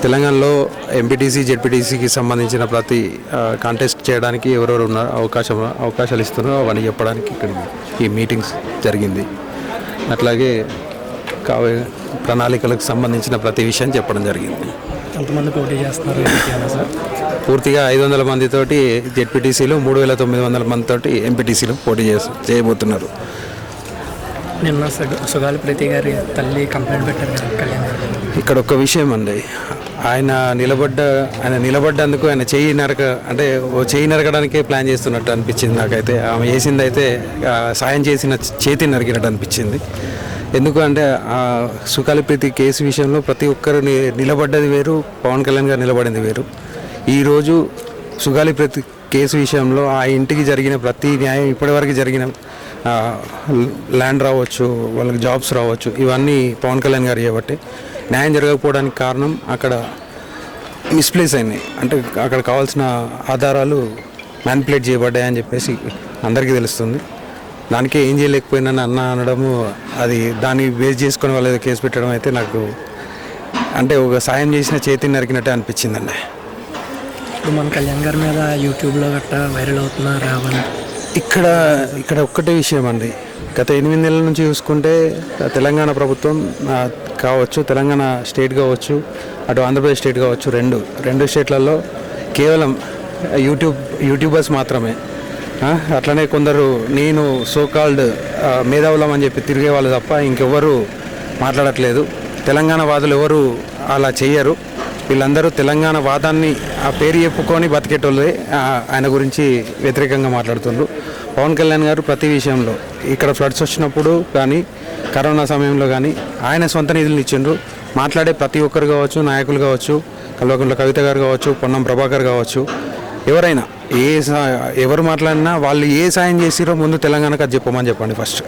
తెలంగాణలో ఎంపీటీసీ జెడ్పీటీసీకి సంబంధించిన ప్రతి కాంటెస్ట్ చేయడానికి ఎవరెవరు ఉన్నారు అవకాశాలు ఇస్తున్నారో అవన్నీ చెప్పడానికి ఇక్కడ ఈ మీటింగ్స్ జరిగింది. అట్లాగే ప్రణాళికలకు సంబంధించిన ప్రతి విషయం చెప్పడం జరిగింది. ఎంతమంది పోటీ చేస్తున్నారు సార్? పూర్తిగా 500 మందితోటి జెడ్పీటీసీలు, 3900 మందితోటి ఎంపీటీసీలు పోటీ చేయబోతున్నారు. నిన్న సుగాలి ప్రీతి గారి తల్లి కంప్లైంట్ పెట్టారు కదా కళ్యాణ్. ఇక్కడ ఒక విషయం అండి, ఆయన నిలబడ్డందుకు ఆయన చెయ్యి నరకడానికే ప్లాన్ చేస్తున్నట్టు అనిపించింది నాకైతే. ఆమె చేసింది అయితే సాయం చేసిన చేతి నరికినట్టు అనిపించింది. ఎందుకు అంటే సుగాలి ప్రీతి కేసు విషయంలో ప్రతి ఒక్కరు నిలబడ్డది వేరు, పవన్ కళ్యాణ్ గారు నిలబడింది వేరు. ఈరోజు సుగాలి ప్రీతి కేసు విషయంలో ఆ ఇంటికి జరిగిన ప్రతి న్యాయం, ఇప్పటివరకు జరిగిన ల్యాండ్ రావచ్చు, వాళ్ళకి జాబ్స్ రావచ్చు, ఇవన్నీ పవన్ కళ్యాణ్ గారు చేయబట్టి న్యాయం జరగకపోవడానికి కారణం అక్కడ మిస్ప్లేస్ అయినాయి. అంటే అక్కడ కావాల్సిన ఆధారాలు మ్యానిపులేట్ చేయబడ్డాయని చెప్పేసి అందరికీ తెలుస్తుంది. దానికే ఏం చేయలేకపోయినా అనడము, అది దాన్ని బేస్ చేసుకొని వాళ్ళ కేసు పెట్టడం అయితే నాకు అంటే ఒక సాయం చేసిన చేతిని నరికినట్టే అనిపించిందండి. ఇప్పుడు మన కళ్యాణ్ గారి మీద యూట్యూబ్లో గట్టా వైరల్ అవుతున్న రావణ ఇక్కడ ఒక్కటే విషయం అండి, గత 8 నెలల నుంచి చూసుకుంటే తెలంగాణ ప్రభుత్వం కావచ్చు, తెలంగాణ స్టేట్ కావచ్చు, అటు ఆంధ్రప్రదేశ్ స్టేట్ కావచ్చు, రెండు స్టేట్లలో కేవలం యూట్యూబర్స్ మాత్రమే, అట్లనే కొందరు నేను సోకాల్డ్ మేధావులం అని చెప్పి తిరిగే వాళ్ళు తప్ప ఇంకెవ్వరు మాట్లాడట్లేదు. తెలంగాణ వాదులు ఎవరు అలా చెయ్యరు. వీళ్ళందరూ తెలంగాణ వాదాన్ని ఆ పేరు చెప్పుకొని బతికేటోళ్ళే ఆయన గురించి వ్యతిరేకంగా మాట్లాడుతున్నారు. పవన్ కళ్యాణ్ గారు ప్రతి విషయంలో ఇక్కడ ఫ్లడ్స్ వచ్చినప్పుడు కానీ, కరోనా సమయంలో కానీ ఆయన సొంత నిధులు ఇచ్చిండ్రు. మాట్లాడే ప్రతి ఒక్కరు కావచ్చు, నాయకులు కావచ్చు, కల్వకుంట్ల కవిత గారు కావచ్చు, పొన్నం ప్రభాకర్ కావచ్చు, ఎవరైనా ఎవరు మాట్లాడినా వాళ్ళు ఏ సాయం చేసిరో ముందు తెలంగాణకు అది చెప్పమని చెప్పండి ఫస్ట్.